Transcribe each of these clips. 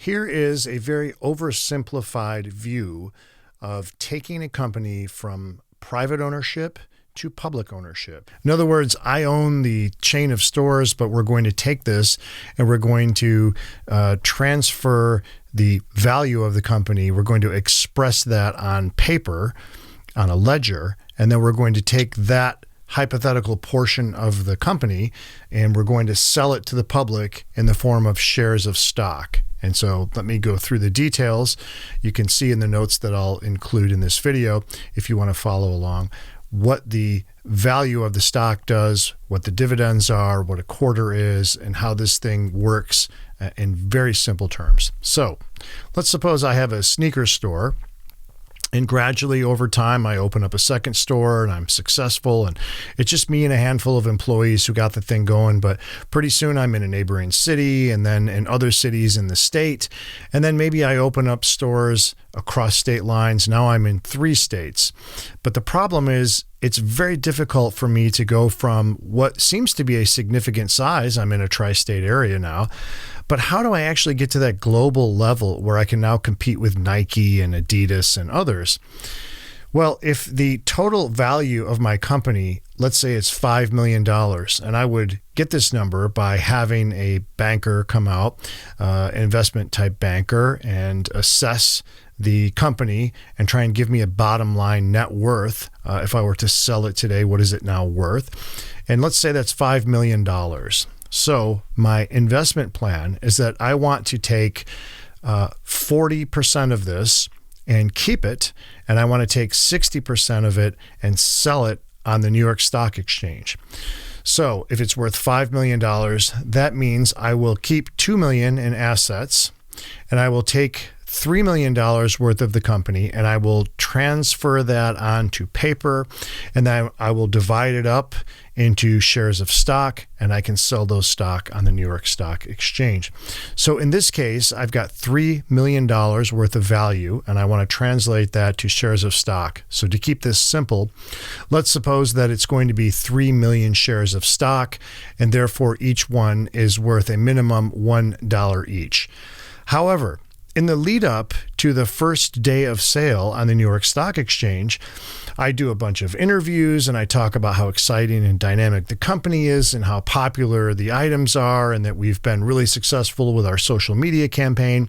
Here is a very oversimplified view of taking a company from private ownership to public ownership. In other words, I own the chain of stores, but we're going to take this and we're going to transfer the value of the company. We're going to express that on paper, on a ledger, and then we're going to take that hypothetical portion of the company and we're going to sell it to the public in the form of shares of stock. And so let me go through the details. You can see in the notes that I'll include in this video if you want to follow along what the value of the stock does, what the dividends are, what a quarter is, and how this thing works in very simple terms. So let's suppose I have a sneaker store, and gradually over time, I open up a second store and I'm successful. And it's just me and a handful of employees who got the thing going. But pretty soon I'm in a neighboring city and then in other cities in the state. And then maybe I open up stores across state lines. Now I'm in 3 states. But the problem is it's very difficult for me to go from what seems to be a significant size. I'm in a tri-state area now. But how do I actually get to that global level where I can now compete with Nike and Adidas and others? Well, if the total value of my company, let's say it's $5 million, and I would get this number by having a banker come out, an investment type banker, and assess the company and try and give me a bottom line net worth. If I were to sell it today, what is it now worth? And let's say that's $5 million. So my investment plan is that I want to take 40% of this and keep it, and I want to take 60% of it and sell it on the New York Stock Exchange. So if it's worth $5 million, that means I will keep $2 million in assets, and I will take $3 million worth of the company, and I will transfer that onto paper, and then I will divide it up into shares of stock, and I can sell those stock on the New York Stock Exchange. So in this case, I've got $3 million worth of value, and I want to translate that to shares of stock. So to keep this simple, let's suppose that it's going to be 3 million shares of stock, and therefore each one is worth a minimum $1 each. However, in the lead up to the first day of sale on the New York Stock Exchange, I do a bunch of interviews and I talk about how exciting and dynamic the company is and how popular the items are and that we've been really successful with our social media campaign.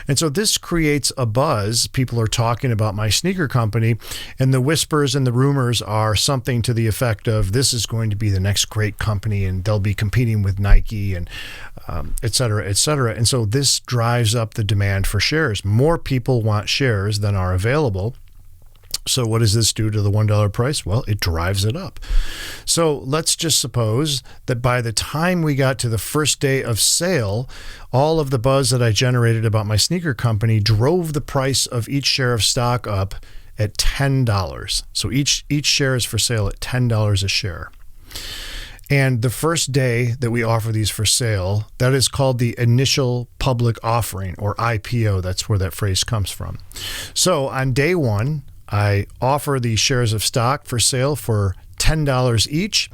And so this creates a buzz. People are talking about my sneaker company, and the whispers and the rumors are something to the effect of this is going to be the next great company and they'll be competing with Nike and et cetera, et cetera. And so this drives up the demand for shares. More people want shares than are available. So what does this do to the $1 price? Well, it drives it up. So let's just suppose that by the time we got to the first day of sale, all of the buzz that I generated about my sneaker company drove the price of each share of stock up at $10. So each share is for sale at $10 a share. And the first day that we offer these for sale, that is called the initial public offering, or IPO. That's where that phrase comes from. So on day 1, I offer these shares of stock for sale for $10 each,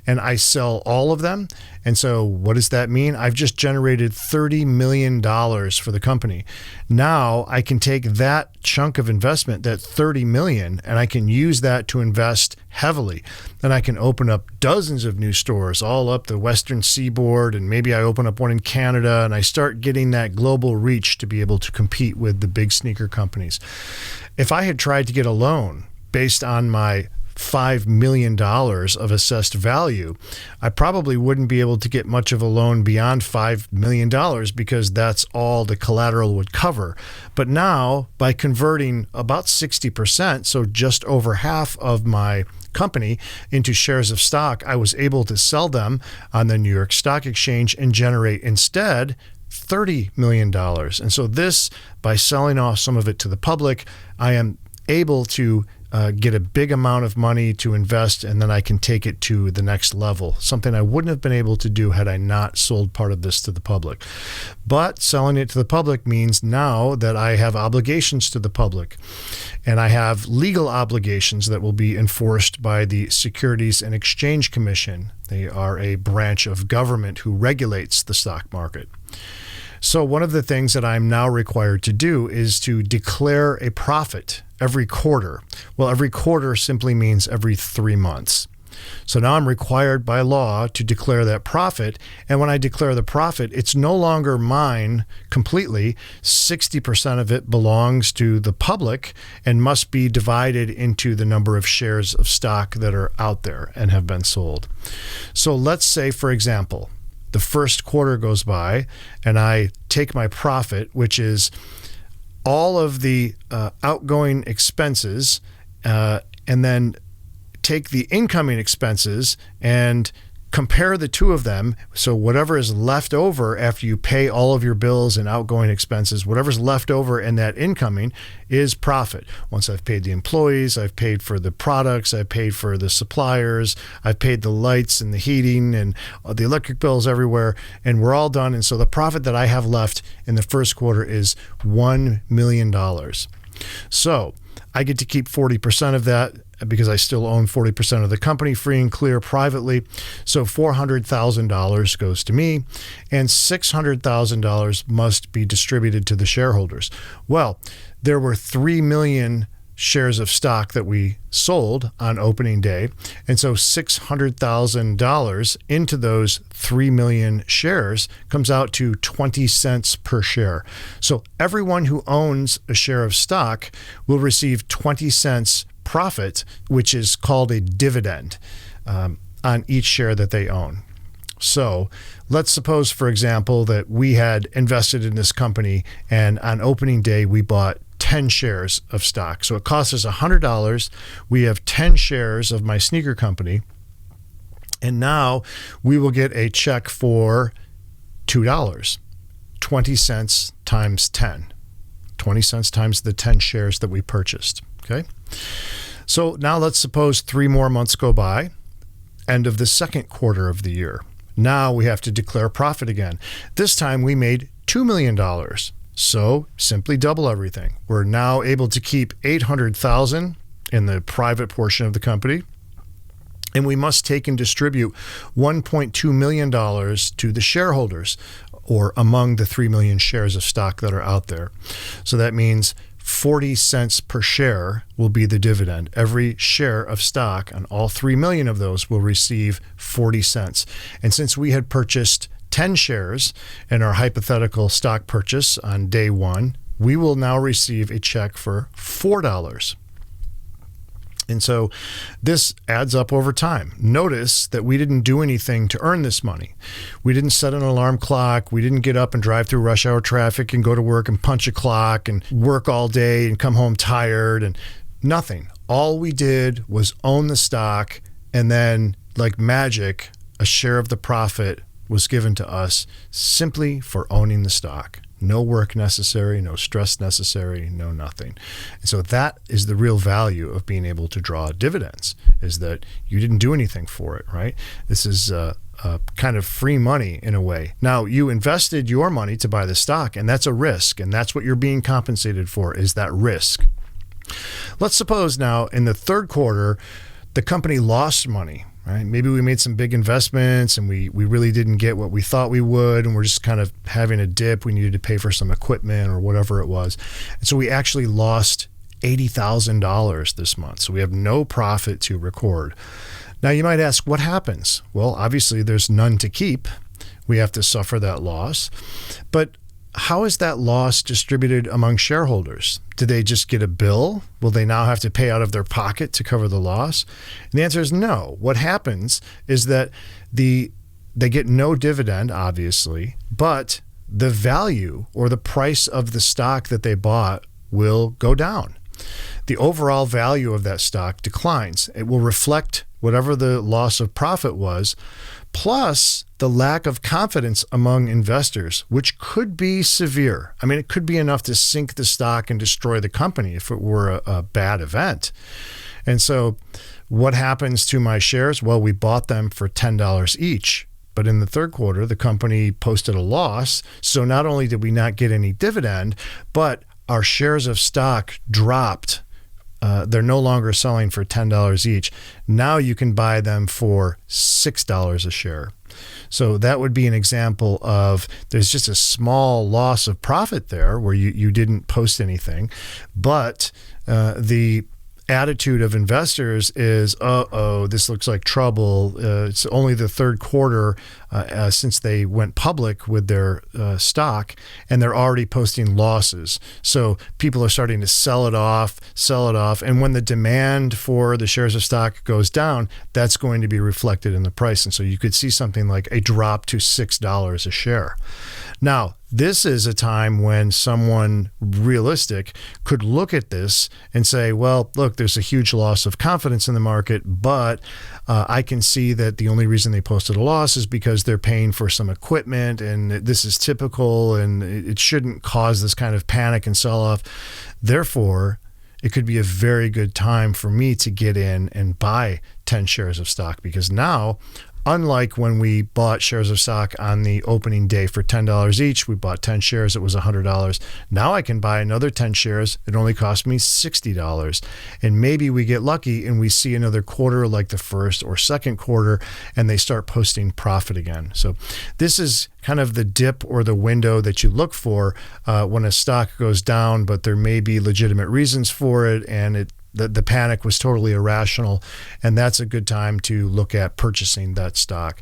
and I sell all of them. And so what does that mean? I've just generated $30 million for the company. Now I can take that chunk of investment, that $30 million, and I can use that to invest heavily. Then I can open up dozens of new stores all up the Western Seaboard, and maybe I open up one in Canada, and I start getting that global reach to be able to compete with the big sneaker companies. If I had tried to get a loan based on my $5 million of assessed value, I probably wouldn't be able to get much of a loan beyond $5 million because that's all the collateral would cover. But now, by converting about 60%, so just over half of my company into shares of stock, I was able to sell them on the New York Stock Exchange and generate instead $30 million. And so this, by selling off some of it to the public, I am able to get a big amount of money to invest, and then I can take it to the next level, something I wouldn't have been able to do had I not sold part of this to the public. But selling it to the public means now that I have obligations to the public, and I have legal obligations that will be enforced by the Securities and Exchange Commission. They are a branch of government who regulates the stock market. So one of the things that I'm now required to do is to declare a profit every quarter. Well, every quarter simply means every 3 months. So now I'm required by law to declare that profit. And when I declare the profit, it's no longer mine completely. 60% of it belongs to the public and must be divided into the number of shares of stock that are out there and have been sold. So let's say, for example, the first quarter goes by and I take my profit, which is all of the outgoing expenses, and then take the incoming expenses and compare the two of them. So whatever is left over after you pay all of your bills and outgoing expenses, whatever's left over in that incoming is profit. Once I've paid the employees, I've paid for the products, I've paid for the suppliers, I've paid the lights and the heating and the electric bills everywhere, and we're all done. And so the profit that I have left in the first quarter is $1 million. So I get to keep 40% of that because I still own 40% of the company, free and clear privately. So $400,000 goes to me, and $600,000 must be distributed to the shareholders. Well, there were 3 million shares of stock that we sold on opening day. And so $600,000 into those 3 million shares comes out to 20 cents per share. So everyone who owns a share of stock will receive 20 cents profit, which is called a dividend on each share that they own. So let's suppose, for example, that we had invested in this company and on opening day, we bought 10 shares of stock. So it costs us $100. We have 10 shares of my sneaker company. And now we will get a check for $2, 20 cents times 10, 20 cents times the 10 shares that we purchased. Okay. So now let's suppose 3 more months go by, end of the second quarter of the year. Now we have to declare profit again. This time we made $2 million. So simply double everything. We're now able to keep $800,000 in the private portion of the company, and we must take and distribute $1.2 million to the shareholders, or among the 3 million shares of stock that are out there. So that means 40 cents per share will be the dividend. Every share of stock on all 3 million of those will receive 40 cents. And since we had purchased 10 shares in our hypothetical stock purchase on day one, we will now receive a check for $4. And so this adds up over time. Notice that we didn't do anything to earn this money. We didn't set an alarm clock. We didn't get up and drive through rush hour traffic and go to work and punch a clock and work all day and come home tired and nothing. All we did was own the stock, and then like magic, a share of the profit was given to us simply for owning the stock. No work necessary, no stress necessary, no nothing. And so that is the real value of being able to draw dividends, is that you didn't do anything for it, right? This is kind of free money in a way. Now, you invested your money to buy the stock, and that's a risk, and that's what you're being compensated for, is that risk. Let's suppose now in the third quarter, the company lost money. Right? Maybe we made some big investments and we really didn't get what we thought we would, and we're just kind of having a dip. We needed to pay for some equipment or whatever it was. And so we actually lost $80,000 this month. So we have no profit to record. Now you might ask, what happens? Well, obviously there's none to keep. We have to suffer that loss. But how is that loss distributed among shareholders? Do they just get a bill? Will they now have to pay out of their pocket to cover the loss? And the answer is no. What happens is that they get no dividend, obviously, but the value or the price of the stock that they bought will go down. The overall value of that stock declines. It will reflect whatever the loss of profit was, plus the lack of confidence among investors, which could be severe. I mean, it could be enough to sink the stock and destroy the company if it were a bad event. And so what happens to my shares? Well, we bought them for $10 each. But in the third quarter, the company posted a loss. So not only did we not get any dividend, but our shares of stock dropped. They're no longer selling for $10 each. Now you can buy them for $6 a share. So that would be an example of there's just a small loss of profit there where you didn't post anything, but the attitude of investors is, this looks like trouble. It's only the third quarter since they went public with their stock, and they're already posting losses. So people are starting to sell it off. And when the demand for the shares of stock goes down, that's going to be reflected in the price. And so you could see something like a drop to $6 a share. Now, this is a time when someone realistic could look at this and say, well, look, there's a huge loss of confidence in the market, but I can see that the only reason they posted a loss is because they're paying for some equipment, and this is typical, and it shouldn't cause this kind of panic and sell-off. Therefore, it could be a very good time for me to get in and buy 10 shares of stock, because now, unlike when we bought shares of stock on the opening day for $10 each, we bought 10 shares, it was $100. Now I can buy another 10 shares, it only cost me $60. And maybe we get lucky and we see another quarter like the first or second quarter, and they start posting profit again. So this is kind of the dip or the window that you look for when a stock goes down, but there may be legitimate reasons for it, and the panic was totally irrational, and that's a good time to look at purchasing that stock.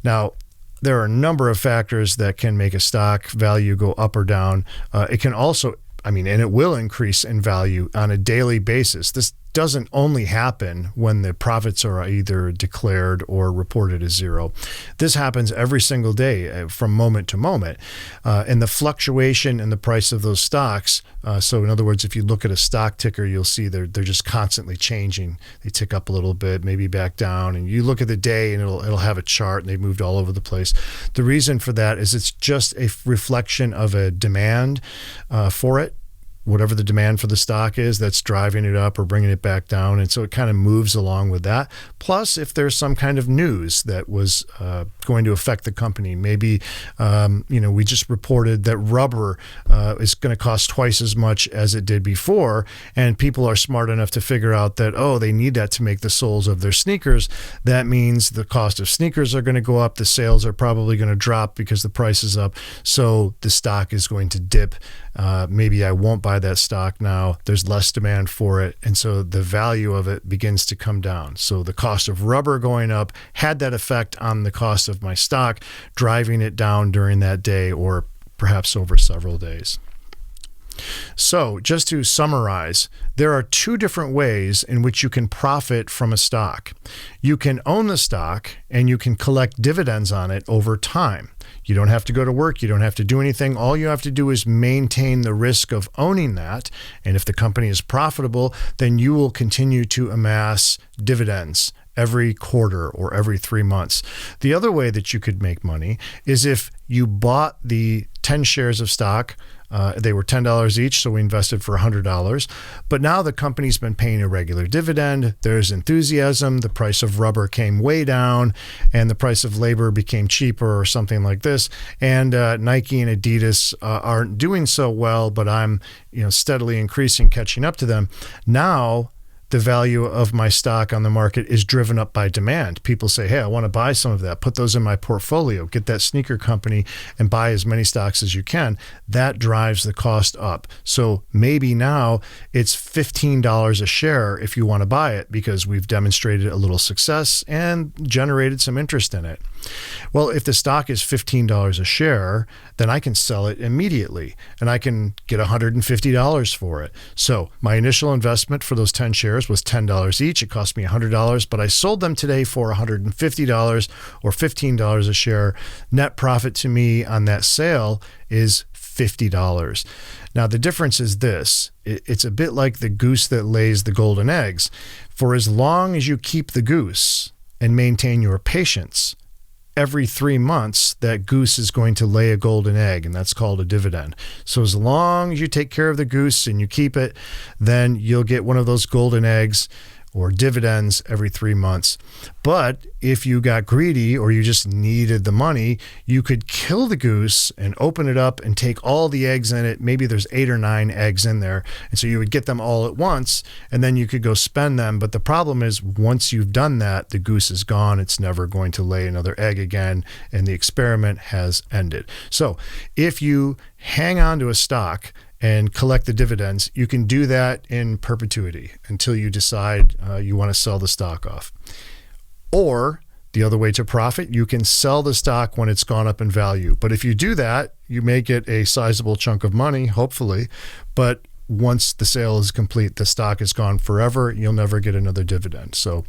Now, there are a number of factors that can make a stock value go up or down. It can also, and it will increase in value on a daily basis. This doesn't only happen when the profits are either declared or reported as zero. This happens every single day from moment to moment. And the fluctuation in the price of those stocks, so in other words, if you look at a stock ticker, you'll see they're just constantly changing. They tick up a little bit, maybe back down, and you look at the day and it'll have a chart, and they've moved all over the place. The reason for that is it's just a reflection of a demand for it. Whatever the demand for the stock is, that's driving it up or bringing it back down. And so it kind of moves along with that. Plus, if there's some kind of news that was going to affect the company, maybe, we just reported that rubber is going to cost twice as much as it did before. And people are smart enough to figure out that, they need that to make the soles of their sneakers. That means the cost of sneakers are going to go up. The sales are probably going to drop because the price is up. So the stock is going to dip. Maybe I won't buy that stock now. There's less demand for it. And so the value of it begins to come down. So the cost of rubber going up had that effect on the cost of my stock, driving it down during that day or perhaps over several days. So just to summarize, there are two different ways in which you can profit from a stock. You can own the stock and you can collect dividends on it over time. You don't have to go to work. You don't have to do anything. All you have to do is maintain the risk of owning that. And if the company is profitable, then you will continue to amass dividends every quarter or every 3 months. The other way that you could make money is if you bought the 10 shares of stock. They were $10 each, so we invested for $100. But now the company's been paying a regular dividend. There's enthusiasm. The price of rubber came way down, and the price of labor became cheaper or something like this. And Nike and Adidas aren't doing so well, but I'm steadily increasing, catching up to them. Now, the value of my stock on the market is driven up by demand. People say, hey, I want to buy some of that. Put those in my portfolio. Get that sneaker company and buy as many stocks as you can. That drives the cost up. So maybe now it's $15 a share if you want to buy it because we've demonstrated a little success and generated some interest in it. Well, if the stock is $15 a share, then I can sell it immediately and I can get $150 for it. So my initial investment for those 10 shares was $10 each. It cost me $100, but I sold them today for $150 or $15 a share. Net profit to me on that sale is $50. Now, the difference is this. It's a bit like the goose that lays the golden eggs. For as long as you keep the goose and maintain your patience, every 3 months, that goose is going to lay a golden egg, and that's called a dividend. So as long as you take care of the goose and you keep it, then you'll get one of those golden eggs. or dividends every 3 months. But if you got greedy or you just needed the money, you could kill the goose and open it up and take all the eggs in it. Maybe there's 8 or 9 eggs in there. And so you would get them all at once and then you could go spend them. But the problem is once you've done that, the goose is gone. It's never going to lay another egg again. And the experiment has ended. So if you hang on to a stock and collect the dividends, you can do that in perpetuity until you decide you want to sell the stock off. Or the other way to profit, you can sell the stock when it's gone up in value. But if you do that, you may get a sizable chunk of money, hopefully. But once the sale is complete, the stock is gone forever. You'll never get another dividend. So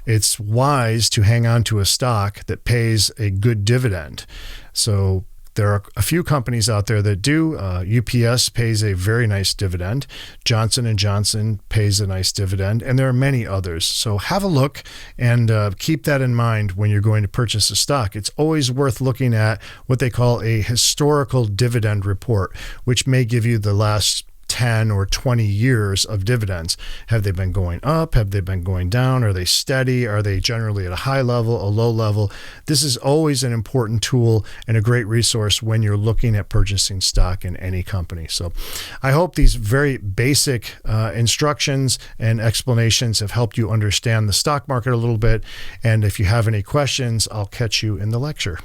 it's wise to hang on to a stock that pays a good dividend. So there are a few companies out there that do. UPS pays a very nice dividend. Johnson & Johnson pays a nice dividend. And there are many others. So have a look and keep that in mind when you're going to purchase a stock. It's always worth looking at what they call a historical dividend report, which may give you the last 10 or 20 years of dividends. Have they been going up? Have they been going down? Are they steady? Are they generally at a high level, a low level? This is always an important tool and a great resource when you're looking at purchasing stock in any company. So I hope these very basic instructions and explanations have helped you understand the stock market a little bit. And if you have any questions, I'll catch you in the lecture.